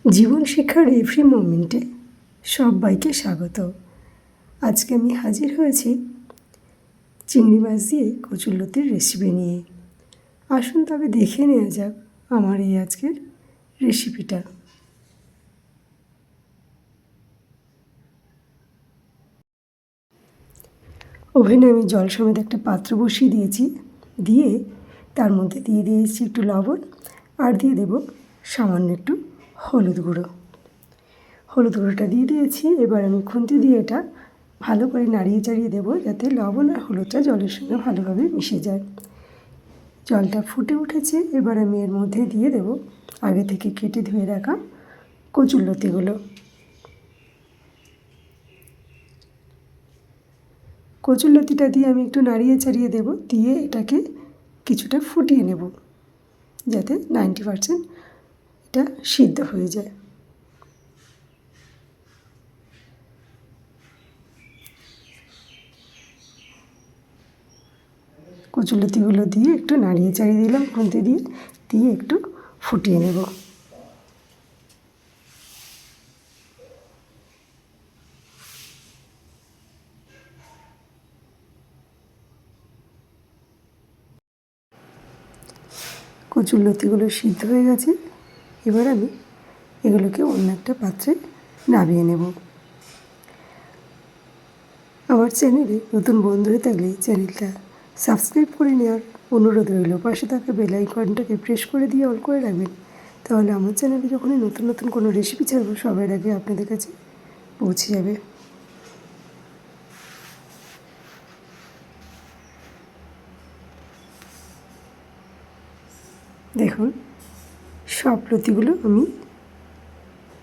জীবন শিক্ষার এভরি মোমেন্টে সবাইকে স্বাগত। আজকে আমি হাজির হয়েছি চিংড়ি মাছ দিয়ে কচুরলতির রেসিপি নিয়ে। আসুন তবে দেখে নেওয়া যাক আমার এই আজকের রেসিপিটা। ওভেনে আমি জল সমেত একটা পাত্র বসিয়ে দিয়েছি, দিয়ে তার মধ্যে দিয়ে দিয়েছি একটু লবণ আর দিয়ে দেব সামান্য একটু হলুদ গুঁড়ো। হলুদ গুঁড়োটা দিয়ে দিয়েছি। এবার আমি খুন্তি দিয়ে এটা ভালো করে নাড়িয়ে চাড়িয়ে দেবো, যাতে লবণ আর হলুদটা জলের সঙ্গে ভালোভাবে মিশে যায়। জলটা ফুটে উঠেছে, এবার আমি এর মধ্যে দিয়ে দেব আগে থেকে কেটে ধুয়ে রাখা কচুরলতিগুলো। কচুরলতিটা দিয়ে আমি একটু নাড়িয়ে চাড়িয়ে দেব, দিয়ে এটাকে কিছুটা ফুটিয়ে নেব, যাতে 90% এটা সিদ্ধ হয়ে যায়। কচুরলতিগুলো দিয়ে একটু নাড়িয়ে চাড়িয়ে দিলাম খুন্তি দিয়ে, দিয়ে একটু ফুটিয়ে নেব। কচুরলতিগুলো সিদ্ধ হয়ে গেছে। এবার আমি এগুলোকে অন্য একটা পাত্রে নামিয়ে নেব। আমার চ্যানেলে নতুন বন্ধু হয়ে থাকলে চ্যানেলটা সাবস্ক্রাইব করে নেওয়ার অনুরোধ রইল। পাশে থাকা বেল আইকনটাকে প্রেস করে দিয়ে অল করে রাখবেন, তাহলে আমার চ্যানেলে যখনই নতুন নতুন কোনো রেসিপি ছাড়বো সবার আগে আপনাদের কাছে পৌঁছে যাবে। দেখুন, সব লতিগুলো আমি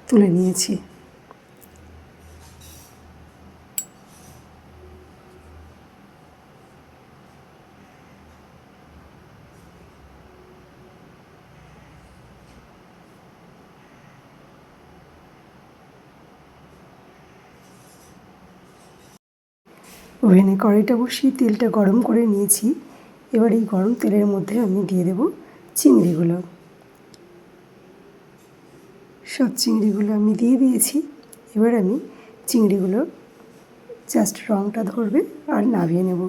তুলে নিয়েছি। ওভেনে কড়াইটা বসিয়ে তেলটা গরম করে নিয়েছি। এবার এই গরম তেলের মধ্যে আমি দিয়ে দেব চিংড়িগুলো। সব চিংড়িগুলো আমি দিয়ে দিয়েছি। এবার আমি চিংড়িগুলো জাস্ট রঙটা ধরবে আর নামিয়ে নেব।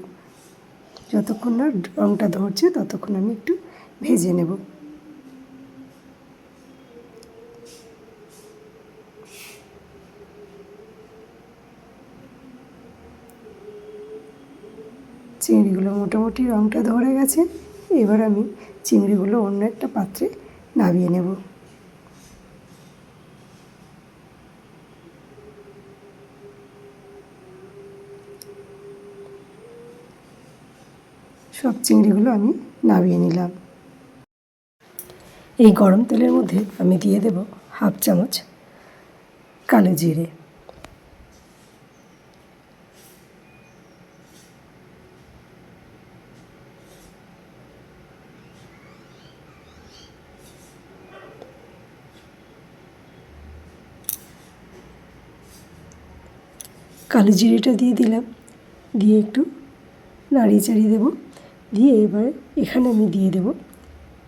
যতক্ষণ না রঙটা ধরছে ততক্ষণ আমি একটু ভেজে নেব। চিংড়িগুলো মোটামুটি রঙটা ধরে গেছে। এবার আমি চিংড়িগুলো অন্য একটা পাত্রে নামিয়ে নেব। সব চিংড়িগুলো আমি নামিয়ে নিলাম। এই গরম তেলের মধ্যে আমি দিয়ে দেব হাফ চামচ কালো জিরে, কালো জিরেটা দিয়ে দিলাম, দিয়ে একটু নাড়িয়ে চাড়িয়ে দেবো। দিয়ে এবার এখানে আমি দিয়ে দেব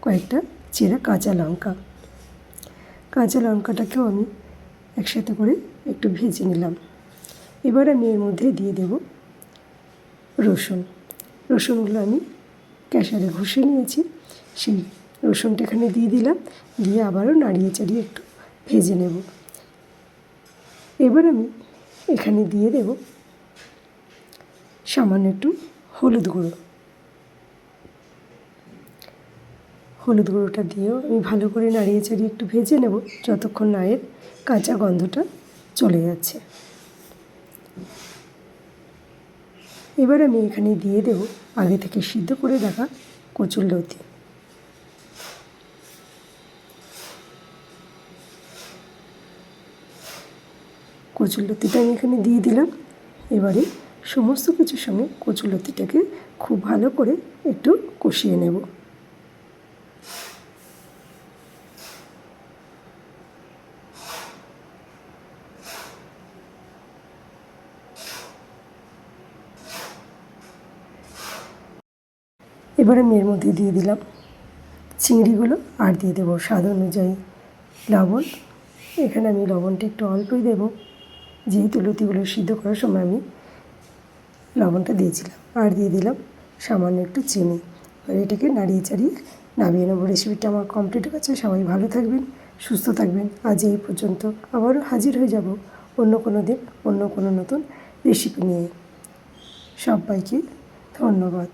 কয়েকটা চেরা কাঁচা লঙ্কা। কাঁচা লঙ্কাটাকেও আমি একসাথে করে একটু ভেজে নিলাম। এবার আমি এর মধ্যে দিয়ে দেব রসুন। রসুনগুলো আমি ক্যাশারে ঘষে নিয়েছি, সেই রসুনটা এখানে দিয়ে দিলাম, দিয়ে আবারও নাড়িয়ে চাড়িয়ে একটু ভেজে নেব। এবার আমি এখানে দিয়ে দেব সামান্য একটু হলুদ গুঁড়ো। হলুদ গুঁড়োটা দিয়েও আমি ভালো করে নাড়িয়ে চাড়িয়ে একটু ভেজে নেব, যতক্ষণ না এর কাঁচা গন্ধটা চলে যাচ্ছে। এবার আমি এখানে দিয়ে দেব আগে থেকে সিদ্ধ করে রাখা কচুরলতি। কচুরলতিটা আমি এখানে দিয়ে দিলাম। এবারে সমস্ত কিছুর সঙ্গে কচুরলতিটাকে খুব ভালো করে একটু কষিয়ে নেব। এবার আমি এর মধ্যে দিয়ে দিলাম চিংড়িগুলো আর দিয়ে দেবো স্বাদ অনুযায়ী লবণ এখানে আমি লবণটা একটু অল্পই দেবো, যেহেতু লতিগুলো সিদ্ধ করার সময় আমি লবণটা দিয়েছিলাম। আর দিয়ে দিলাম সামান্য একটু চিনি। আর এটাকে নাড়িয়ে চাড়িয়ে নামিয়ে নেবো। রেসিপিটা আমার কমপ্লিট হয়ে গেছে। সবাই ভালো থাকবেন, সুস্থ থাকবেন। আজ এই পর্যন্ত। আবারও হাজির হয়ে যাব অন্য কোনো দিন অন্য কোনো নতুন রেসিপি নিয়ে। সবাইকে ধন্যবাদ।